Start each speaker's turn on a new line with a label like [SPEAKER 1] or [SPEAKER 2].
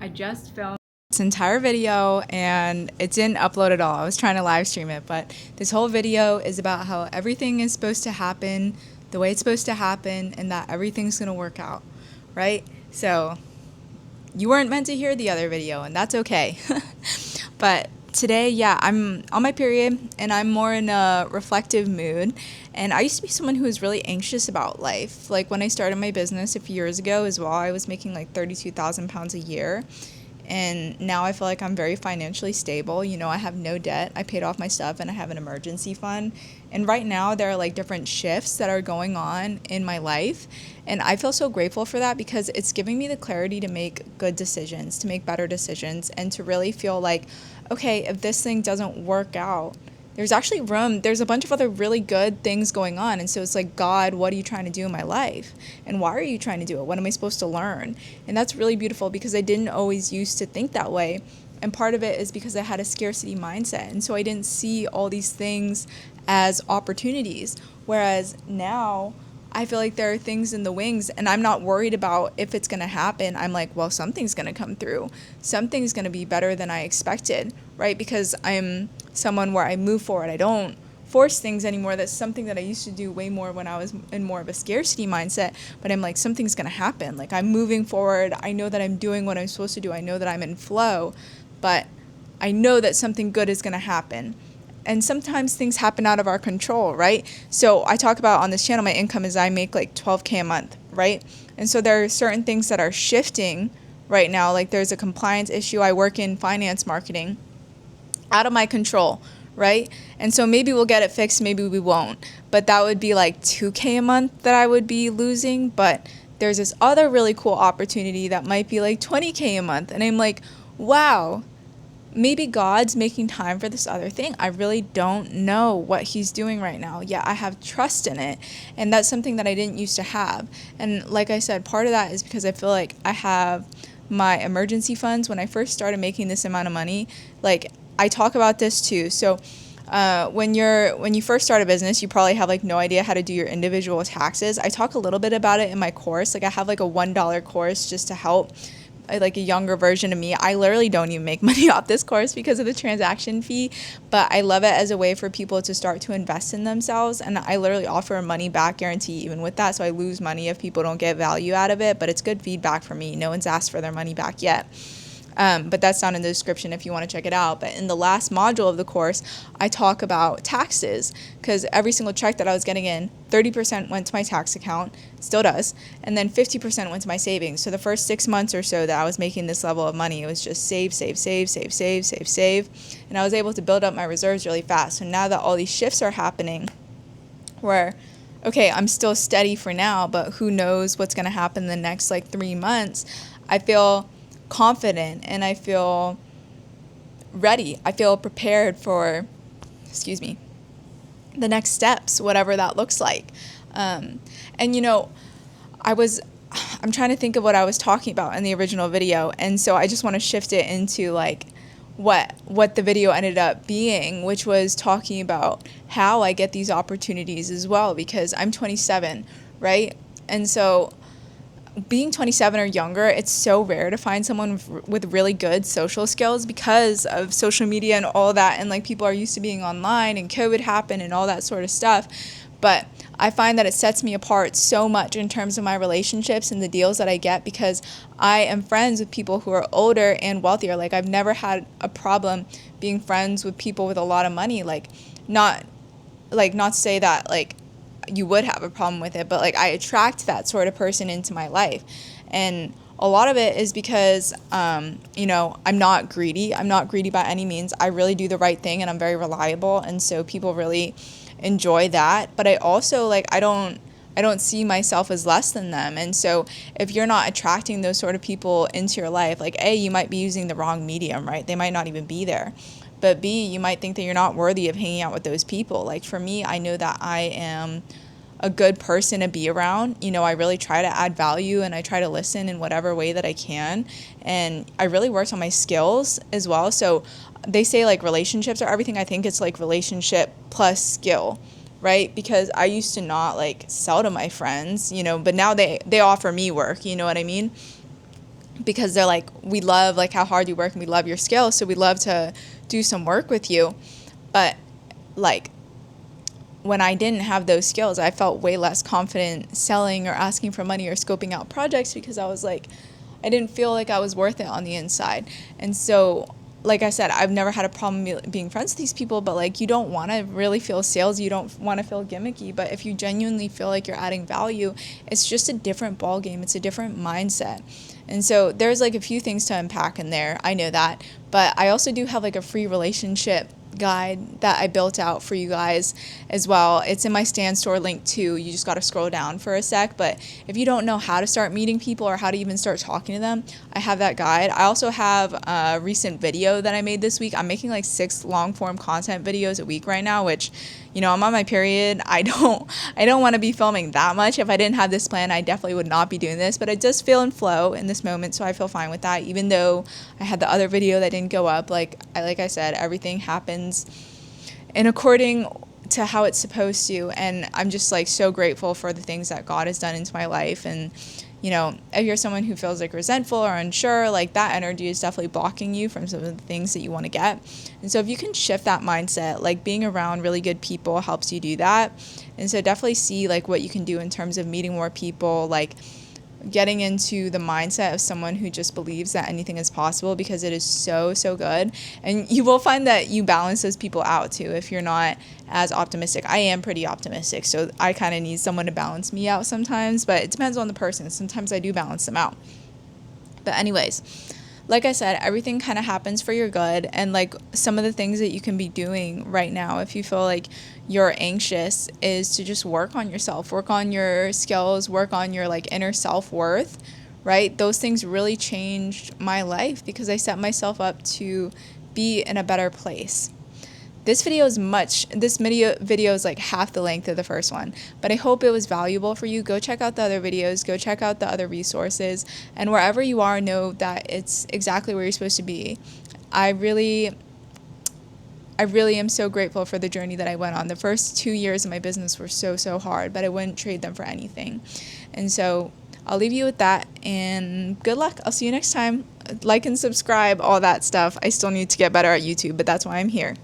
[SPEAKER 1] I just filmed this entire video and it didn't upload at all. I was trying to live stream it, but this whole video is about how everything is supposed to happen the way it's supposed to happen and that everything's going to work out, right? So you weren't meant to hear the other video, and that's okay. But today, yeah, I'm on my period and I'm more in a reflective mood. And I used to be someone who was really anxious about life. Like when I started my business a few years ago as well, I was making like 32,000 pounds a year. And now I feel like I'm very financially stable. You know, I have no debt. I paid off my stuff and I have an emergency fund. And right now there are like different shifts that are going on in my life. And I feel so grateful for that because it's giving me the clarity to make good decisions, to make better decisions, and to really feel like, okay, if this thing doesn't work out, there's actually room. There's a bunch of other really good things going on. And so it's like, God, what are you trying to do in my life? And why are you trying to do it? What am I supposed to learn? And that's really beautiful because I didn't always used to think that way. And part of it is because I had a scarcity mindset. And so I didn't see all these things as opportunities. Whereas now I feel like there are things in the wings and I'm not worried about if it's going to happen. I'm like, well, something's going to come through. Something's going to be better than I expected, right? Because I'm someone where I move forward. I don't force things anymore. That's something that I used to do way more when I was in more of a scarcity mindset. But I'm like, something's going to happen. Like I'm moving forward. I know that I'm doing what I'm supposed to do. I know that I'm in flow, but I know that something good is going to happen. And sometimes things happen out of our control, right? So I talk about on this channel, my income is I make like $12K a month, right? And so there are certain things that are shifting right now. Like there's a compliance issue. I work in finance marketing, out of my control, right? And so maybe we'll get it fixed, maybe we won't. But that would be like $2K a month that I would be losing. But there's this other really cool opportunity that might be like $20K a month. And I'm like, wow, maybe God's making time for this other thing. I really don't know what he's doing right now. Yeah, I have trust in it. And that's something that I didn't used to have. And like I said, part of that is because I feel like I have my emergency funds. When I first started making this amount of money, like I talk about this too. So when you first start a business, you probably have like no idea how to do your individual taxes. I talk a little bit about it in my course. Like I have like a $1 course just to help like a younger version of me. I literally don't even make money off this course because of the transaction fee, but I love it as a way for people to start to invest in themselves. And I literally offer a money back guarantee even with that. So I lose money if people don't get value out of it, but it's good feedback for me. No one's asked for their money back yet. But that's down in the description if you want to check it out. But in the last module of the course, I talk about taxes because every single check that I was getting in, 30% went to my tax account, still does, and then 50% went to my savings. So the first 6 months or so that I was making this level of money, it was just save, save, save, save, save, save, save. And I was able to build up my reserves really fast. So now that all these shifts are happening where, okay, I'm still steady for now, but who knows what's going to happen in the next like 3 months, I feel confident and I feel ready. I feel prepared for, the next steps, whatever that looks like. And you know, I'm trying to think of what I was talking about in the original video. And so I just want to shift it into like what the video ended up being, which was talking about how I get these opportunities as well, because I'm 27, right? And so being 27 or younger, it's so rare to find someone with really good social skills because of social media and all that. And like people are used to being online and COVID happened and all that sort of stuff. But I find that it sets me apart so much in terms of my relationships and the deals that I get because I am friends with people who are older and wealthier. Like I've never had a problem being friends with people with a lot of money. Not to say that like you would have a problem with it, but like I attract that sort of person into my life. And a lot of it is because, you know, I'm not greedy. I'm not greedy by any means. I really do the right thing and I'm very reliable. And so people really enjoy that. But I also I don't see myself as less than them. And so if you're not attracting those sort of people into your life, like A, you might be using the wrong medium, right? They might not even be there. But B, you might think that you're not worthy of hanging out with those people. Like for me, I know that I am a good person to be around. You know, I really try to add value and I try to listen in whatever way that I can. And I really worked on my skills as well. So they say like relationships are everything. I think it's like relationship plus skill, right? Because I used to not like sell to my friends, you know, but now they offer me work, you know what I mean? because they're like, we love like how hard you work and we love your skills, so we'd love to do some work with you. But like when I didn't have those skills, I felt way less confident selling or asking for money or scoping out projects, because I was like, I didn't feel like I was worth it on the inside. And so, like I said, I've never had a problem being friends with these people, but like, you don't want to really feel salesy, you don't want to feel gimmicky. But if you genuinely feel like you're adding value, it's just a different ball game. It's a different mindset. And so there's like a few things to unpack in there. I know that. But I also do have like a free relationship guide that I built out for you guys as well. It's in my Stan Store link too. You just got to scroll down for a sec. But if you don't know how to start meeting people or how to even start talking to them, I have that guide. I also have a recent video that I made this week. I'm making like 6 long form content videos a week right now, which, you know, I'm on my period. I don't want to be filming that much. If I didn't have this plan, I definitely would not be doing this, but it does feel in flow in this moment, so I feel fine with that. Even though I had the other video that didn't go up, like I said, everything happens in according to how it's supposed to, and I'm just like so grateful for the things that God has done into my life. And you know, if you're someone who feels like resentful or unsure, like that energy is definitely blocking you from some of the things that you want to get. And so if you can shift that mindset, like being around really good people helps you do that. And so definitely see like what you can do in terms of meeting more people, like getting into the mindset of someone who just believes that anything is possible, because it is so, so good. And you will find that you balance those people out too if you're not as optimistic. I am pretty optimistic, so I kind of need someone to balance me out sometimes, but it depends on the person. Sometimes I do balance them out. But anyways, like I said, everything kind of happens for your good. And like some of the things that you can be doing right now, if you feel like you're anxious, is to just work on yourself, work on your skills, work on your like inner self-worth, right? Those things really changed my life because I set myself up to be in a better place. This video is like half the length of the first one, but I hope it was valuable for you. Go check out the other videos, go check out the other resources, and wherever you are, know that it's exactly where you're supposed to be. I really am so grateful for the journey that I went on. The first 2 years of my business were so, so hard, but I wouldn't trade them for anything. And so I'll leave you with that, and good luck. I'll see you next time. Like and subscribe, all that stuff. I still need to get better at YouTube, but that's why I'm here.